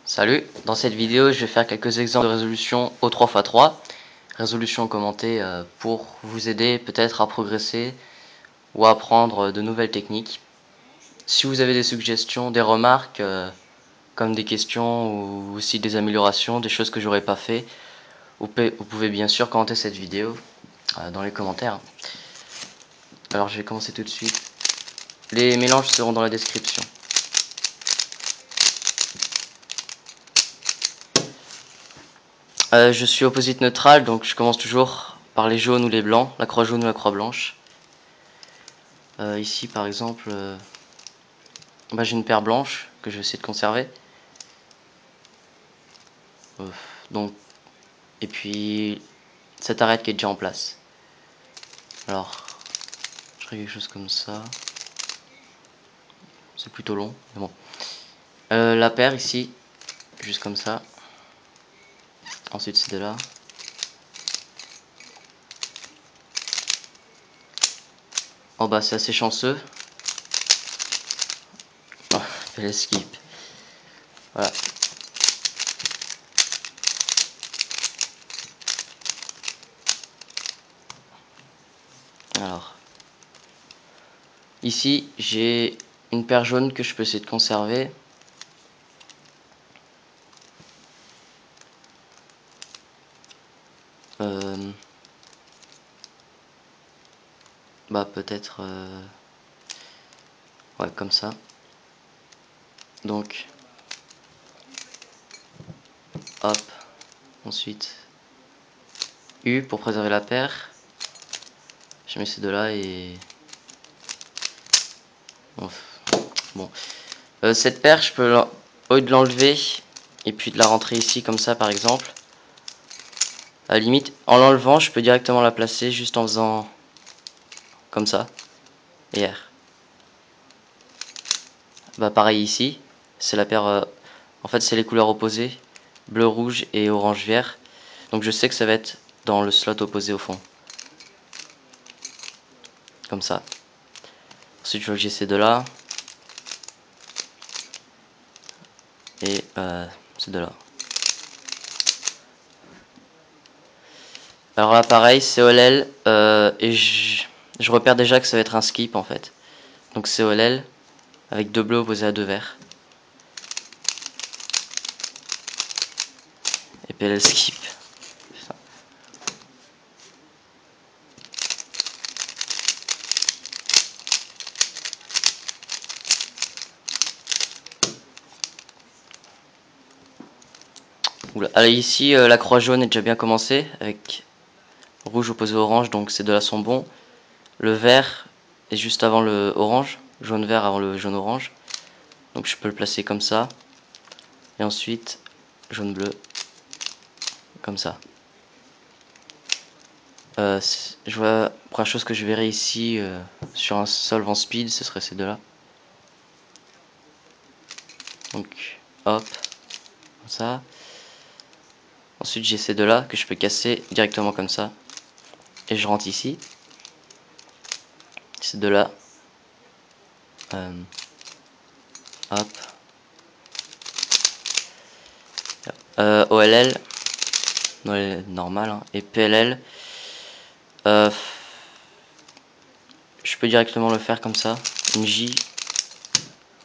Salut, dans cette vidéo je vais faire quelques exemples de résolution au 3x3, résolution commentée pour vous aider peut-être à progresser ou à apprendre de nouvelles techniques. Si vous avez des suggestions, des remarques, comme des questions ou aussi des améliorations, des choses que j'aurais pas fait, vous pouvez bien sûr commenter cette vidéo dans les commentaires. Alors je vais commencer tout de suite. Les mélanges seront dans la description. Je suis opposite neutral, donc je commence toujours par les jaunes ou les blancs, la croix jaune ou la croix blanche. Ici par exemple, j'ai une paire blanche que je vais essayer de conserver. Donc, et puis cette arête qui est déjà en place. Alors, je ferai quelque chose comme ça. C'est plutôt long, mais bon. La paire ici, juste comme ça. Ensuite c'est de là. En bas c'est assez chanceux. Oh, fais skip. Voilà. Alors, ici j'ai une paire jaune que je peux essayer de conserver. Peut-être ouais, comme ça. Donc hop, ensuite U pour préserver la paire. Je mets ces deux là et bon. Cette paire, je peux au lieu de l'enlever et puis de la rentrer ici comme ça par exemple. À la limite, en l'enlevant, je peux directement la placer juste en faisant comme ça et R. Pareil ici, c'est la paire. En fait, c'est les couleurs opposées, bleu, rouge et orange, vert. Donc je sais que ça va être dans le slot opposé au fond. Comme ça. Ensuite, je vois que j'ai ces deux là. Et ces deux là. Alors là, pareil, c'est OLL. Et je repère déjà que ça va être un skip en fait. Donc c'est OLL avec deux bleus opposés à deux verts. Et PLL skip. Oula. Allez, ici la croix jaune est déjà bien commencée avec rouge opposé orange, donc ces deux là sont bons. Le vert est juste avant le orange, jaune vert avant le jaune orange, donc je peux le placer comme ça. Et ensuite jaune bleu comme ça. Je vois la première chose que je verrai ici sur un solve en speed, ce serait ces deux là. Donc hop, comme ça. Ensuite j'ai ces deux là que je peux casser directement comme ça. Et je rentre ici. Ces deux là. Hop. OLL. Normal. Hein. Et PLL. Je peux directement le faire comme ça. Une J.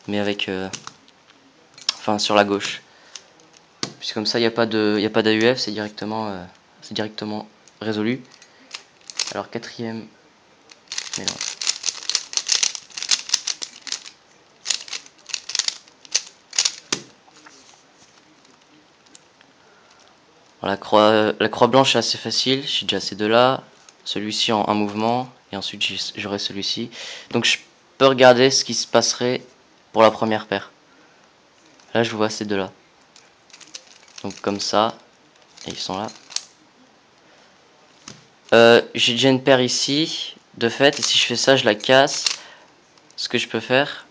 Mais avec... enfin sur la gauche. Puisque comme ça il n'y a pas d'AUF, c'est directement résolu. Alors quatrième mélange. La croix blanche est assez facile, j'ai déjà ces deux là, celui-ci en un mouvement, et ensuite j'aurai celui-ci. Donc je peux regarder ce qui se passerait pour la première paire. Là je vois ces deux là. Donc comme ça, et ils sont là. J'ai déjà une paire ici, de fait, et si je fais ça, je la casse. Ce que je peux faire,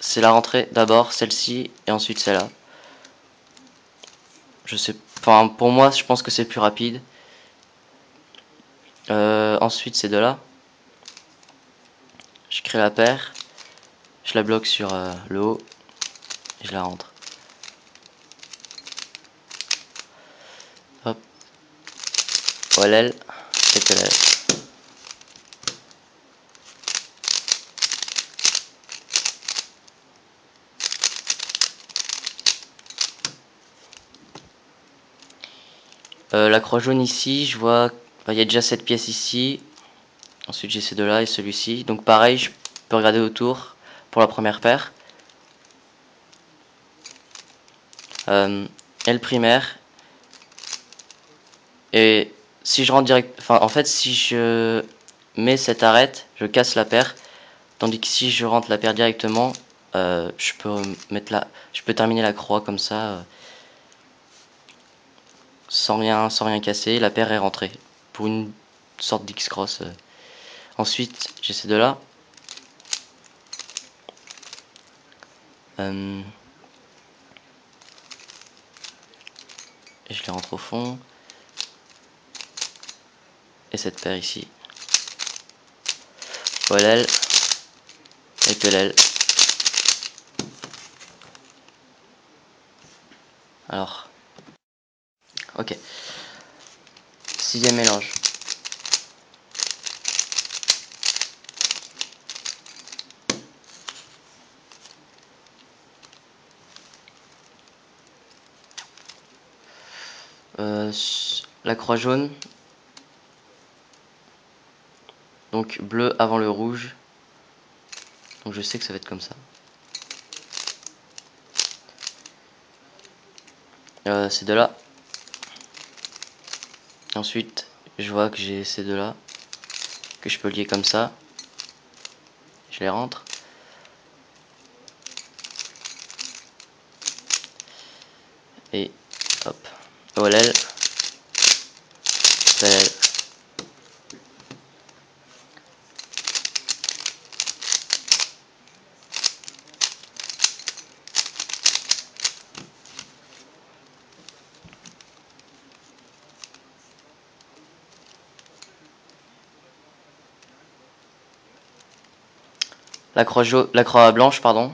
c'est la rentrer d'abord celle-ci, et ensuite celle-là. Je sais, enfin pour moi, je pense que c'est plus rapide. Ensuite, ces deux là. Je crée la paire, je la bloque sur le haut, et je la rentre. OLL et PLL. La croix jaune ici, je vois il y a déjà cette pièce ici. Ensuite j'ai ces deux là et celui-ci. Donc pareil, je peux regarder autour pour la première paire. L primaire. Et si je rentre direct, enfin en fait si je mets cette arête, je casse la paire. Tandis que si je rentre la paire directement, je peux terminer la croix comme ça, sans rien casser. La paire est rentrée pour une sorte d'X-cross. Ensuite j'ai ces deux là. Et je les rentre au fond. Et cette paire ici. OLL et PLL. Alors, ok. Sixième mélange. La croix jaune. Donc bleu avant le rouge. Donc je sais que ça va être comme ça. Ces deux là. Ensuite je vois que j'ai ces deux là. Que je peux lier comme ça. Je les rentre. Et hop. OLL. PLL. La croix blanche, pardon.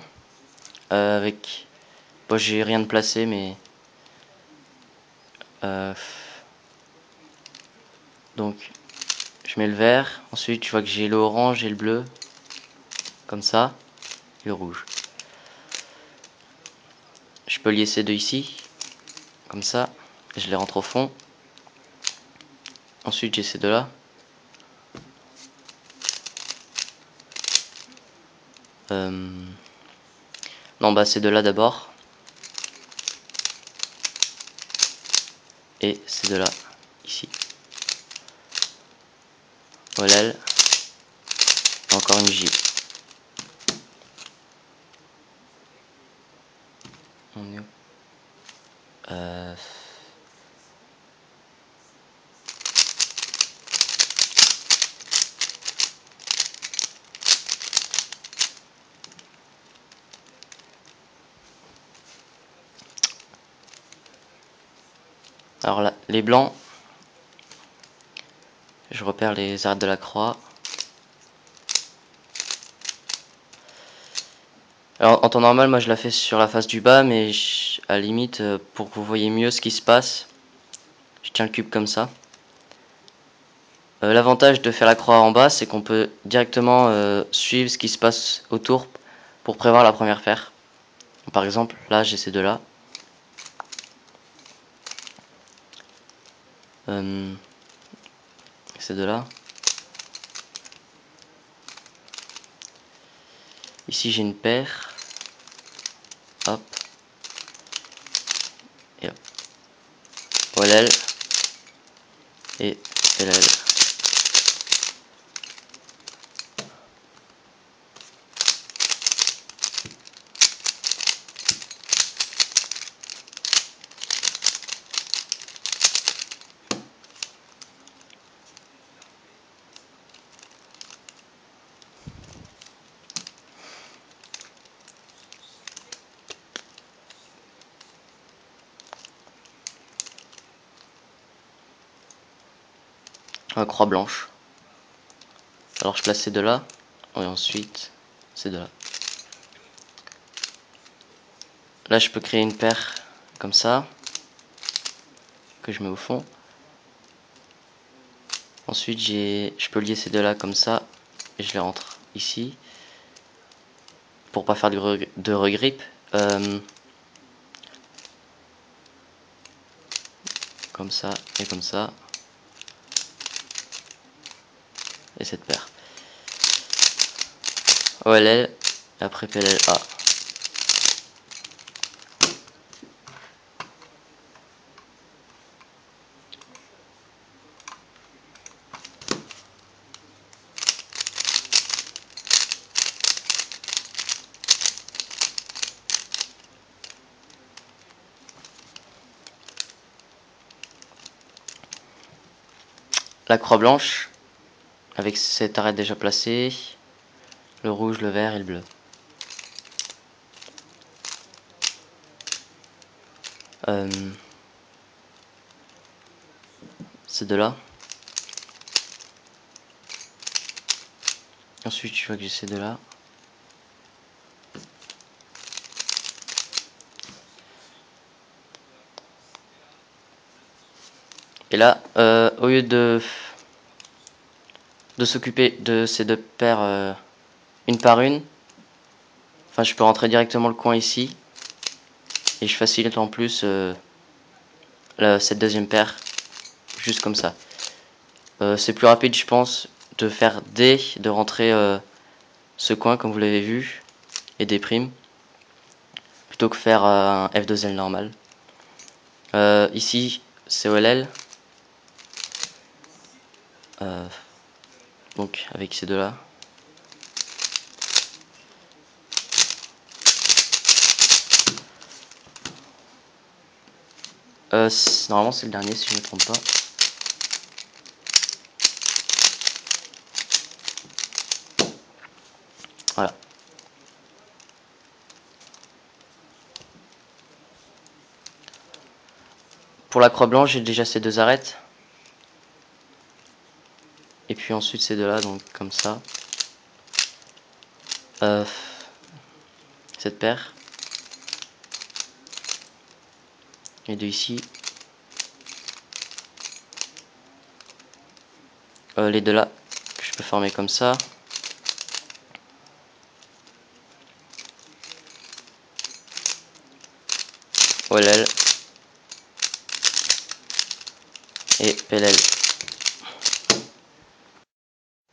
Avec. Bon, j'ai rien de placé, mais. Donc, je mets le vert. Ensuite, tu vois que j'ai le orange et le bleu. Comme ça. Et le rouge. Je peux lier ces deux ici. Comme ça. Je les rentre au fond. Ensuite, j'ai ces deux là. Non, bah, ces deux là d'abord. Et ces deux là. Ici. OLL. Encore une J. On est où Alors là, les blancs, je repère les arêtes de la croix. Alors en temps normal, moi je la fais sur la face du bas, mais à la limite, pour que vous voyez mieux ce qui se passe, je tiens le cube comme ça. L'avantage de faire la croix en bas, c'est qu'on peut directement suivre ce qui se passe autour pour prévoir la première paire. Par exemple, là j'ai ces deux là. Ces deux là. Ici j'ai une paire. Hop. Et hop. OLL. Et PLL. Croix blanche. Alors je place ces deux là. Et ensuite ces deux là. Là je peux créer une paire. Comme ça, que je mets au fond. Ensuite je peux lier ces deux là comme ça et je les rentre ici pour pas faire de regrip. Comme ça et comme ça. Et cette paire. OLL, après PLLA. La croix blanche, avec cette arête déjà placée, le rouge, le vert et le bleu. Ces deux-là. Ensuite, je vois que j'ai ces deux-là. Et là, au lieu de s'occuper de ces deux paires une par une, enfin je peux rentrer directement le coin ici et je facilite en plus cette deuxième paire juste comme ça. C'est plus rapide je pense de faire D, de rentrer ce coin comme vous l'avez vu et des primes plutôt que faire un F2L normal. Ici c'est OLL, donc avec ces deux là. Normalement c'est le dernier si je ne me trompe pas. Voilà. Pour la croix blanche j'ai déjà ces deux arêtes. Et puis ensuite ces deux là, donc comme ça. Cette paire. Et deux ici. Les deux là que je peux former comme ça. OLL et PLL.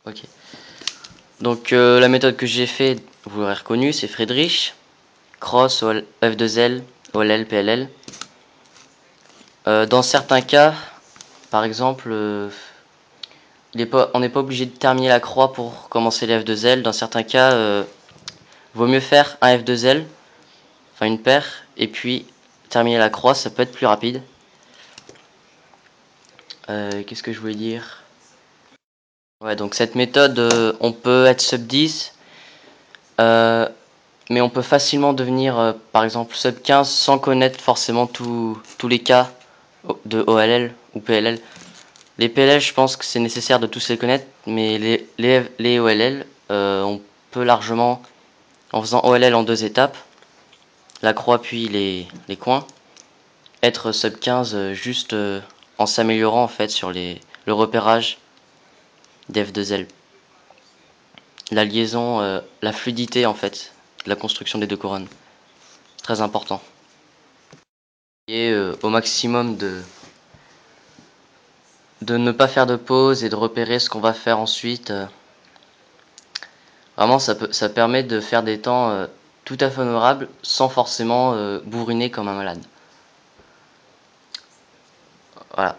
Ok. Donc la méthode que j'ai fait, vous l'aurez reconnue, c'est Friedrich, Cross, F2L, OLL, PLL. Dans certains cas, par exemple, on n'est pas obligé de terminer la croix pour commencer les F2L. Dans certains cas, vaut mieux faire un F2L, enfin une paire, et puis terminer la croix, ça peut être plus rapide. Qu'est-ce que je voulais dire? Ouais, donc cette méthode, on peut être sub 10, mais on peut facilement devenir par exemple sub 15 sans connaître forcément tous les cas de OLL ou PLL. Les PLL, je pense que c'est nécessaire de tous les connaître, mais les OLL, on peut largement, en faisant OLL en deux étapes, la croix puis les coins, être sub 15 juste en s'améliorant en fait sur le repérage des F2L. La liaison, la fluidité en fait, de la construction des deux couronnes. Très important. Et au maximum de ne pas faire de pause et de repérer ce qu'on va faire ensuite. Vraiment ça permet de faire des temps tout à fait honorables sans forcément bourriner comme un malade. Voilà.